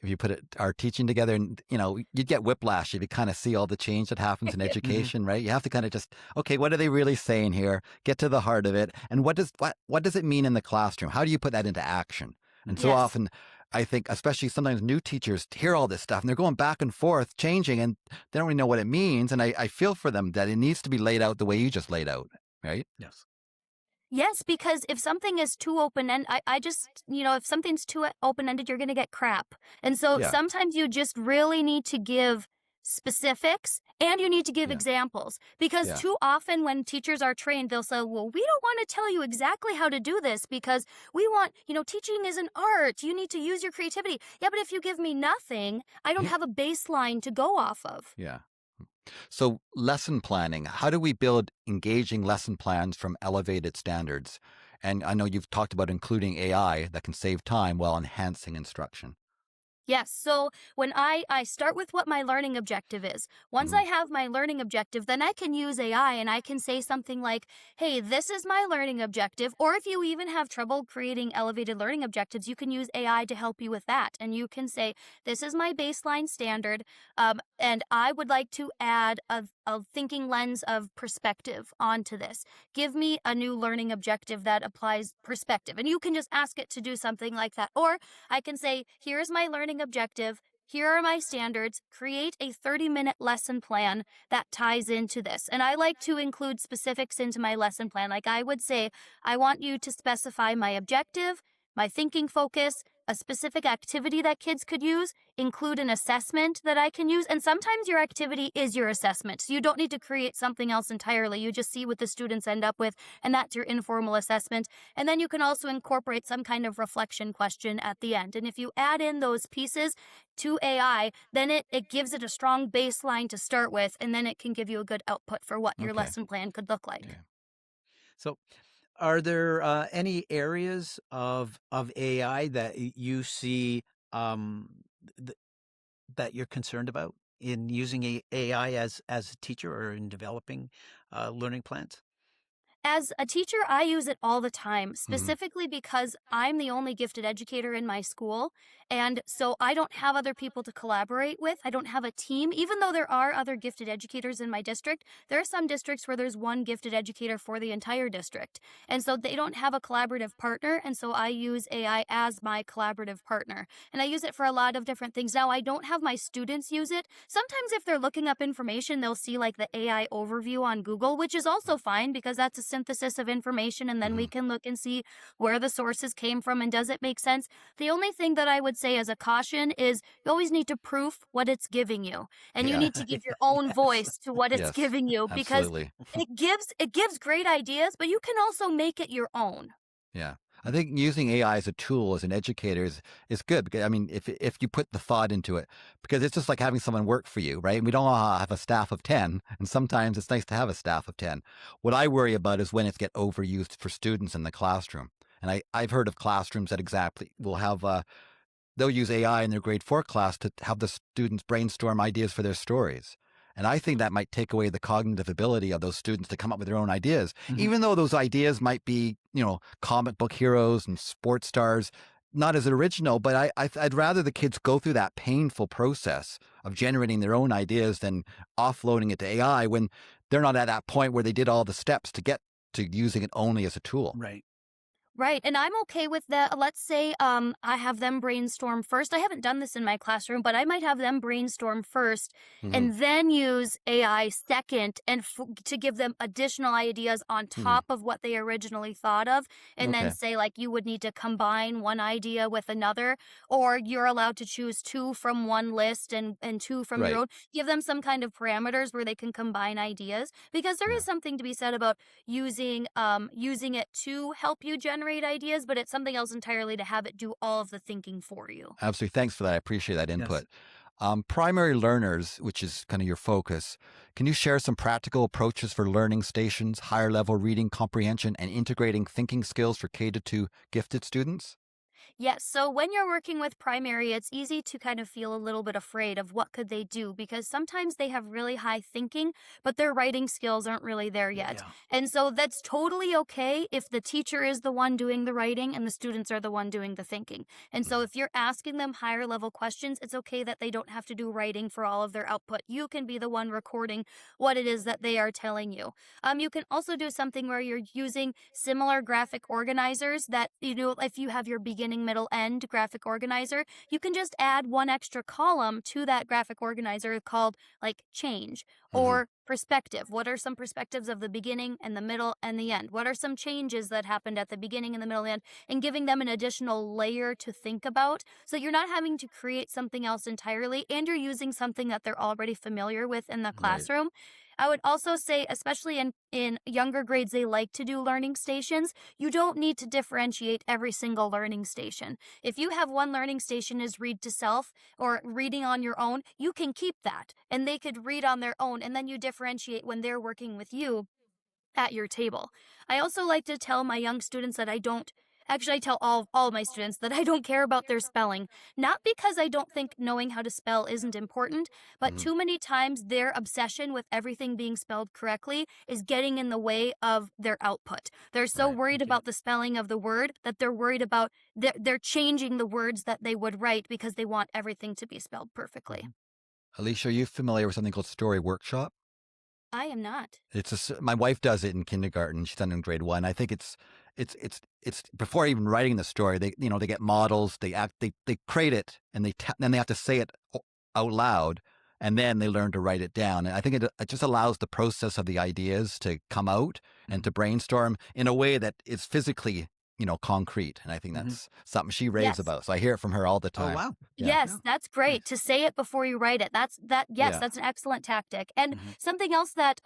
S1: If you put our teaching together, and you'd get whiplash if you kind of see all the change that happens in
S2: Mhm.
S1: education, right? You have to kind of just, okay, what are they really saying here? Get to the heart of it. And what does it mean in the classroom? How do you put that into action? And so
S3: Yes.
S1: often, I think, especially sometimes new teachers hear all this stuff and they're going back and forth, changing, and they don't really know what it means. And I feel for them that it needs to be laid out the way you just laid out, right?
S2: Yes.
S3: Yes, because if something is too open-ended, I just, if something's too open-ended, you're going to get crap. And so
S1: Yeah.
S3: sometimes you just really need to give specifics, and you need to give
S1: Yeah.
S3: examples, because
S1: Yeah.
S3: too often when teachers are trained, they'll say, well, we don't want to tell you exactly how to do this because we want, teaching is an art. You need to use your creativity. Yeah, but if you give me nothing, I don't
S1: Yeah.
S3: have a baseline to go off of.
S1: Yeah. So, lesson planning, how do we build engaging lesson plans from elevated standards? And I know you've talked about including AI that can save time while enhancing instruction.
S3: Yes. So when I start with what my learning objective is, once
S1: Hmm.
S3: I have my learning objective, then I can use AI and I can say something like, hey, this is my learning objective. Or if you even have trouble creating elevated learning objectives, you can use AI to help you with that. And you can say, this is my baseline standard. And I would like to add a thinking lens of perspective onto this. Give me a new learning objective that applies perspective. And you can just ask it to do something like that. Or I can say, here's my learning objective. Here are my standards. Create a 30-minute lesson plan that ties into this. And I like to include specifics into my lesson plan. Like, I would say, I want you to specify my objective, my thinking focus, a specific activity that kids could use, include an assessment that I can use. And sometimes your activity is your assessment. So you don't need to create something else entirely. You just see what the students end up with, and that's your informal assessment. And then you can also incorporate some kind of reflection question at the end. And if you add in those pieces to AI, then it gives it a strong baseline to start with, and then it can give you a good output for what your
S1: Okay.
S3: lesson plan could look like.
S1: Yeah.
S2: So, are there any areas of AI that you see um, that you're concerned about in using AI as a teacher or in developing learning plans?
S3: As a teacher, I use it all the time,
S1: Hmm.
S3: specifically because I'm the only gifted educator in my school. And so I don't have other people to collaborate with. I don't have a team. Even though there are other gifted educators in my district, there are some districts where there's one gifted educator for the entire district. And so they don't have a collaborative partner. And so I use AI as my collaborative partner. And I use it for a lot of different things. Now, I don't have my students use it. Sometimes if they're looking up information, they'll see like the AI overview on Google, which is also fine because that's a synthesis of information. And then we
S1: Hmm.
S3: can look and see where the sources came from and does it make sense. The only thing that I would say as a caution is you always need to proof what it's giving you. And you
S1: Yeah.
S3: need to give your own
S2: Yes.
S3: voice to what it's
S1: Yes.
S3: giving you because
S1: Absolutely.
S3: it gives great ideas, but you can also make it your own.
S1: Yeah. I think using AI as a tool as an educator is good because I mean if you put the thought into it, because it's just like having someone work for you, right? We don't all have a staff of 10, and sometimes it's nice to have a staff of 10. What I worry about is when it's get overused for students in the classroom. And I've heard of classrooms that exactly will have they'll use AI in their grade 4 class to have the students brainstorm ideas for their stories. And I think that might take away the cognitive ability of those students to come up with their own ideas,
S2: Mhm.
S1: even though those ideas might be, comic book heroes and sports stars, not as original. But I'd rather the kids go through that painful process of generating their own ideas than offloading it to AI when they're not at that point where they did all the steps to get to using it only as a tool.
S2: Right.
S3: Right, and I'm okay with that. Let's say I have them brainstorm first. I haven't done this in my classroom, but I might have them brainstorm first
S1: Hmm.
S3: and then use AI second and to give them additional ideas on
S1: Hmm.
S3: top of what they originally thought of, and then
S1: Okay.
S3: say like you would need to combine one idea with another, or you're allowed to choose two from one list and two from your
S1: Right.
S3: own. Give them some kind of parameters where they can combine ideas because there
S1: Yeah.
S3: is something to be said about using it to help you generate ideas, but it's something else entirely to have it do all of the thinking for you.
S1: Absolutely. Thanks for that. I appreciate that
S2: Yes.
S1: input. Primary learners, which is kind of your focus, can you share some practical approaches for learning stations, higher level reading comprehension, and integrating thinking skills for K to 2 gifted students?
S3: Yes, so when you're working with primary, it's easy to kind of feel a little bit afraid of what could they do because sometimes they have really high thinking, but their writing skills aren't really there yet.
S2: Yeah.
S3: And so that's totally okay if the teacher is the one doing the writing and the students are the one doing the thinking. And so
S1: Mhm.
S3: if you're asking them higher level questions, it's okay that they don't have to do writing for all of their output. You can be the one recording what it is that they are telling you. You can also do something where you're using similar graphic organizers that, if you have your beginning, middle, end graphic organizer, you can just add one extra column to that graphic organizer called like change
S1: Mhm.
S3: or perspective. What are some perspectives of the beginning and the middle and the end? What are some changes that happened at the beginning and the middle and end? And giving them an additional layer to think about so you're not having to create something else entirely and you're using something that they're already familiar with in the
S1: Right.
S3: classroom. I would also say, especially in younger grades, they like to do learning stations. You don't need to differentiate every single learning station. If you have one learning station is read to self or reading on your own, you can keep that and they could read on their own. And then you differentiate when they're working with you at your table. I also like to tell my young students that I don't actually I tell all my students that I don't care about their spelling, not because I don't think knowing how to spell isn't important, but
S1: Mhm.
S3: too many times their obsession with everything being spelled correctly is getting in the way of their output. They're so
S1: Right.
S3: worried
S2: Okay.
S3: about the spelling of the word that they're worried about they're changing the words that they would write because they want everything to be spelled perfectly.
S2: Mhm.
S1: Alicia, are you familiar with something called Story Workshop?
S3: I am not.
S1: My wife does it in kindergarten. She's done it in grade 1. I think it's before even writing the story. They get models. They create it, and then they have to say it out loud, and then they learn to write it down. And I think it just allows the process of the ideas to come out and
S2: Mhm.
S1: to brainstorm in a way that is physically, concrete. And I think
S2: Mhm.
S1: that's something she raves
S3: Yes.
S1: about. So I hear it from her all the
S2: Oh,
S1: time.
S2: wow.
S1: Yeah.
S3: Yes,
S2: Yeah.
S3: that's great
S2: Nice.
S3: to say it before you write it. Yes,
S1: Yeah.
S3: that's an excellent tactic. And
S2: Mhm.
S3: something else that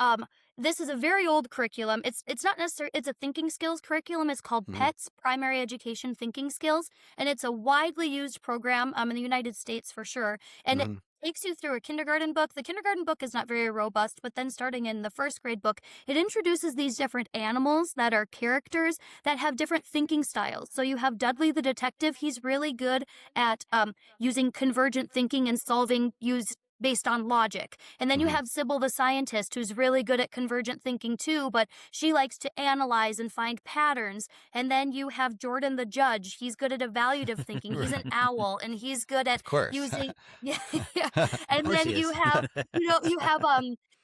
S3: this is a very old curriculum. It's not necessarily it's a thinking skills curriculum. It's called
S1: Mhm.
S3: PETS, Primary Education Thinking Skills, and it's a widely used program in the United States for sure. And
S1: Mhm.
S3: takes you through a kindergarten book. The kindergarten book is not very robust, but then starting in the first grade book, it introduces these different animals that are characters that have different thinking styles. So you have Dudley the detective. He's really good at using convergent thinking and solving based on logic. And then you have Sybil the scientist, who's really good at convergent thinking too, but she likes to analyze and find patterns. And then you have Jordan the judge. He's good at evaluative thinking. He's an owl, and he's good at
S1: Of course.
S3: using yeah.
S2: Of
S3: And
S2: course
S3: then
S2: he
S3: you
S2: is.
S3: have you have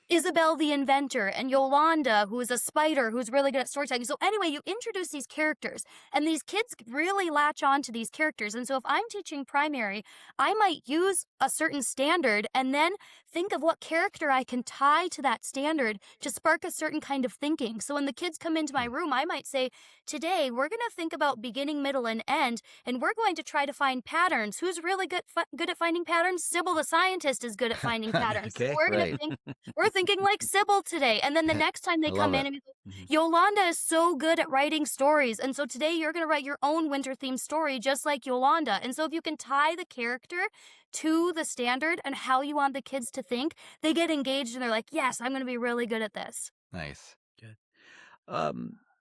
S3: Isabel the inventor and Yolanda, who is a spider who's really good at storytelling. So anyway, you introduce these characters, and these kids really latch on to these characters. And so if I'm teaching primary, I might use a certain standard and then think of what character I can tie to that standard to spark a certain kind of thinking. So when the kids come into my room, I might say, today we're going to think about beginning, middle, and end, and we're going to try to find patterns. Who's really good at finding patterns? Sybil the scientist is good at finding patterns.
S2: Okay.
S3: So we're going to we're thinking like Sybil today. And then the next time they come in and we go, Yolanda is so good at writing stories. And so today you're going to write your own winter themed story just like Yolanda. And so if you can tie the character to the standard and how you want the kids to think, they get engaged and they're like, yes, I'm going to be really good at this.
S1: Nice.
S2: Good.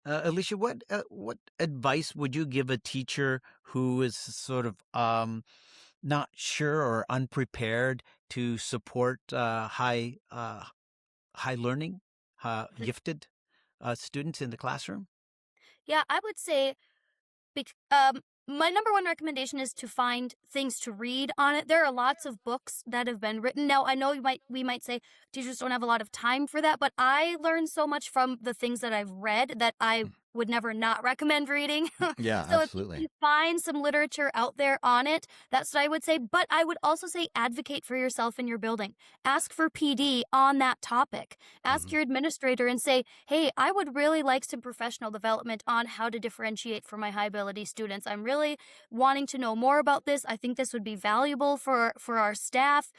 S2: Alicia, what advice would you give a teacher who is sort of not sure or unprepared to support high learning, gifted students in the classroom?
S3: Yeah, I would say my number one recommendation is to find things to read on it. There are lots of books that have been written. Now, I know we might say teachers don't have a lot of time for that, but I learned so much from the things that I've read that I would never not recommend reading.
S1: Yeah,
S3: So
S1: absolutely.
S3: if you find some literature out there on it, that's what I would say. But I would also say advocate for yourself in your building. Ask for PD on that topic. Ask your administrator and say, hey, I would really like some professional development on how to differentiate for my high ability students. I'm really wanting to know more about this. I think this would be valuable for our staff.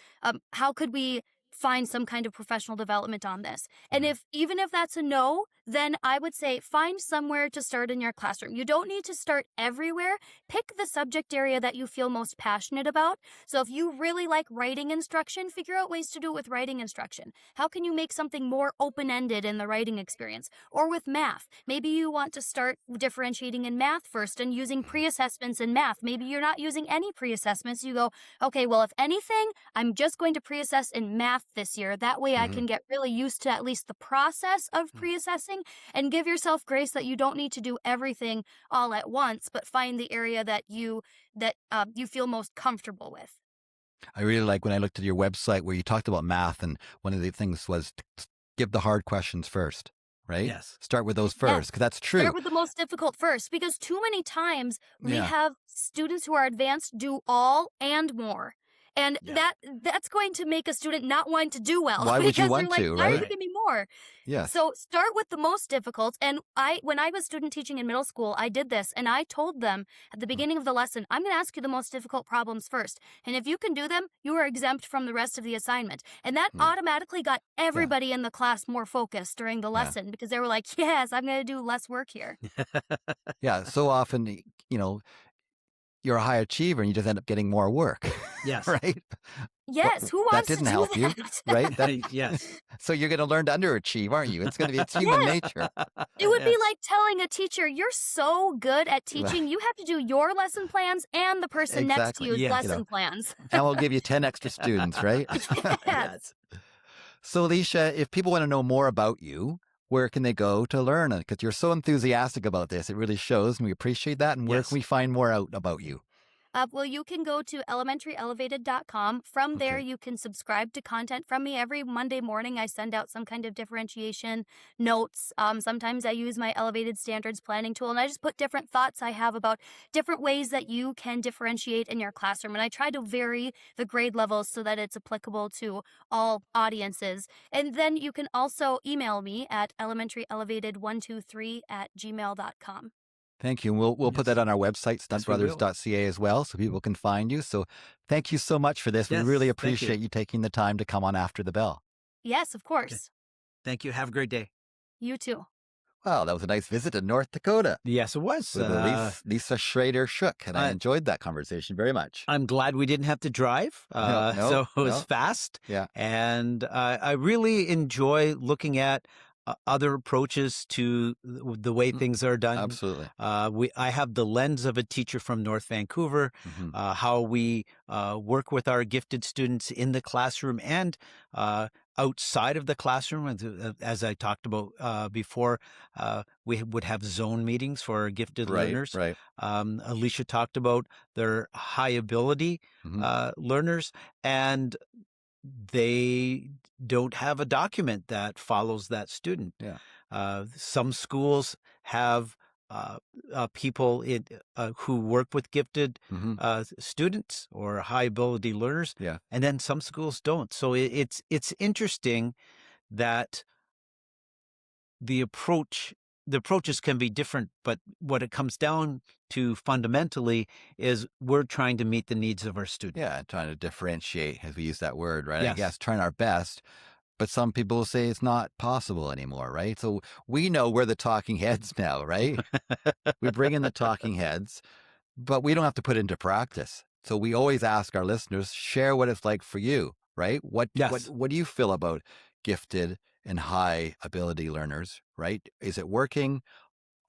S3: How could we find some kind of professional development on this? And even if that's a no, then I would say find somewhere to start in your classroom. You don't need to start everywhere. Pick the subject area that you feel most passionate about. So if you really like writing instruction, figure out ways to do it with writing instruction. How can you make something more open-ended in the writing experience? Or with math. Maybe you want to start differentiating in math first and using pre-assessments in math. Maybe you're not using any pre-assessments. You go, okay, well, if anything, I'm just going to pre-assess in math this year. That way I can get really used to at least the process of pre-assessing, and give yourself grace that you don't need to do everything all at once, but find the area that you feel most comfortable with.
S1: I really like when I looked at your website where you talked about math, and one of the things was to give the hard questions first, right?
S2: Yes.
S1: Start with those first, because that's true.
S3: Start with the most difficult first, because too many times we have students who are advanced do all and more. And that's going to make a student not want to do well.
S1: Why would you want
S3: like,
S1: to,
S3: why are you
S1: right?
S3: giving me more?
S1: Yes.
S3: So start with the most difficult. And when I was student teaching in middle school, I did this, and I told them at the beginning of the lesson, I'm going to ask you the most difficult problems first. And if you can do them, you are exempt from the rest of the assignment. And that automatically got everybody in the class more focused during the lesson, because they were like, yes, I'm going to do less work here.
S1: Yeah. So often, you're a high achiever and you just end up getting more work.
S2: Yes.
S1: Right?
S3: Yes, who
S1: That
S3: wants
S1: didn't
S3: to do
S1: help you,
S3: that?
S1: right?
S2: Yes.
S1: So you're going to learn to underachieve, aren't you? It's human nature.
S3: It would be like telling a teacher, you're so good at teaching, you have to do your lesson plans and the person next to you's lesson plans.
S1: And we'll give you 10 extra students, right?
S3: Yes.
S1: So Alicia, if people want to know more about you, where can they go to learn? Because you're so enthusiastic about this. It really shows, and we appreciate that. And where can we find more out about you?
S3: Well, you can go to elementaryelevated.com. From there, you can subscribe to content from me. Every Monday morning, I send out some kind of differentiation notes. Sometimes I use my elevated standards planning tool, and I just put different thoughts I have about different ways that you can differentiate in your classroom. And I try to vary the grade levels so that it's applicable to all audiences. And then you can also email me at elementaryelevated123@gmail.com.
S1: Thank you. And we'll put that on our website, stuntbrothers.ca, as well, so people can find you. So thank you so much for this.
S2: Yes,
S1: we really
S2: thank
S1: appreciate you taking the time to come on After the Bell.
S3: Yes, of course.
S2: Thank you. Have a great day.
S3: You too.
S1: Wow, that was a nice visit to North Dakota
S2: Yes, it was.
S1: with Alicia Schroeder-Schock, and I enjoyed that conversation very much.
S2: I'm glad we didn't have to drive,
S1: No,
S2: so it was
S1: no.
S2: fast.
S1: Yeah.
S2: And I really enjoy looking at other approaches to the way things are done.
S1: Absolutely.
S2: I have the lens of a teacher from North Vancouver,
S1: Mhm.
S2: how we work with our gifted students in the classroom and outside of the classroom. As I talked about before, we would have zone meetings for our gifted learners.
S1: Right.
S2: Alicia talked about their high ability
S1: Mhm.
S2: learners, and they don't have a document that follows that student.
S1: Yeah.
S2: Some schools have people who work with gifted
S1: Mhm.
S2: students or high ability learners,
S1: Yeah.
S2: and then some schools don't. So it's interesting that the approaches can be different, but what it comes down to fundamentally is we're trying to meet the needs of our students.
S1: Yeah, trying to differentiate, as we use that word, right? I
S2: Yes.
S1: guess trying our best, but some people say it's not possible anymore, right? So we know we're the talking heads now, right? We bring in the talking heads, but we don't have to put it into practice. So we always ask our listeners, share what it's like for you, right?
S2: Yes.
S1: What do you feel about gifted and high ability learners, right? Is it working?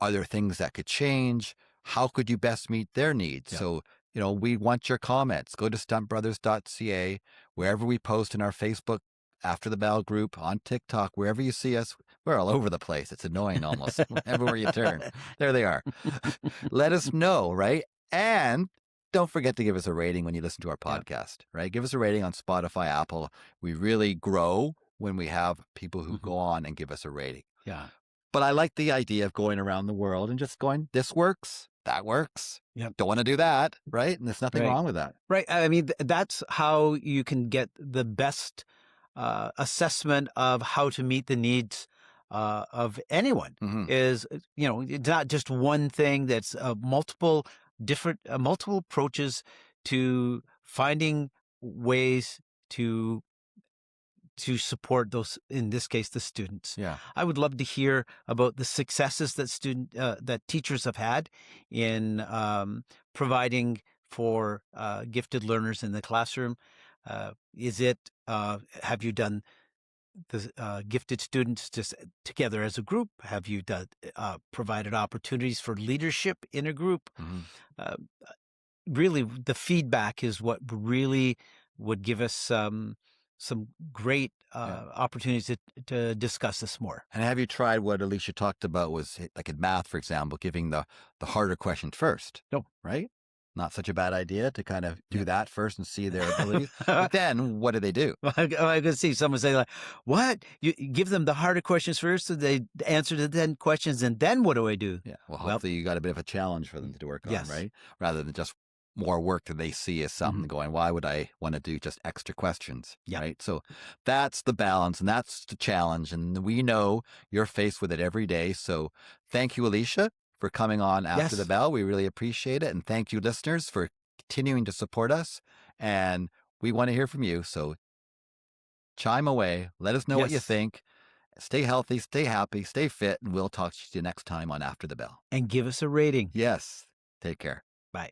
S1: Are there things that could change? How could you best meet their needs?
S2: Yeah.
S1: So, we want your comments. Go to stuntbrothers.ca, wherever we post in our Facebook After the Bell group, on TikTok, wherever you see us. We're all over the place. It's annoying almost. Everywhere you turn, there they are. Let us know, right? And don't forget to give us a rating when you listen to our
S2: Yeah.
S1: podcast, right? Give us a rating on Spotify, Apple. We really grow when we have people who go on and give us a rating.
S2: Yeah.
S1: But I like the idea of going around the world and just going, this works, that works.
S2: Yep.
S1: Don't want to do that, right? And there's nothing
S2: Right.
S1: wrong with that.
S2: Right. I mean, that's how you can get the best assessment of how to meet the needs of anyone.
S1: Mhm.
S2: Is it's not just one thing. That's multiple approaches to finding ways to support those, in this case, the students.
S1: Yeah.
S2: I would love to hear about the successes that that teachers have had in providing for gifted learners in the classroom. Have you done the gifted students just together as a group? Have you provided opportunities for leadership in a group?
S1: Mhm.
S2: Uh, Really, the feedback is what really would give us some great opportunities to discuss this more.
S1: And have you tried what Alicia talked about was like in math, for example, giving the harder questions first?
S2: No.
S1: Right? Not such a bad idea to kind of do
S2: Yeah.
S1: that first and see their abilities. But then what do?
S2: I can see someone say like, "What? You give them the harder questions first, so they answer the 10 questions, and then what do I do?"
S1: Yeah. Well,
S2: Well,
S1: hopefully you got a bit of a challenge for them to work on,
S2: yes.
S1: right? Rather than just more work that they see as something going, why would I want to do just extra questions?
S2: Yeah.
S1: Right. So that's the balance and that's the challenge. And we know you're faced with it every day. So thank you, Alicia, for coming on After the
S2: Yes.
S1: Bell. We really appreciate it. And thank you, listeners, for continuing to support us. And we want to hear from you. So chime away. Let us know what you
S2: Yes.
S1: think. Stay healthy, stay happy, stay fit, and we'll talk to you next time on After the Bell.
S2: And give us a rating.
S1: Yes. Take care.
S2: Bye.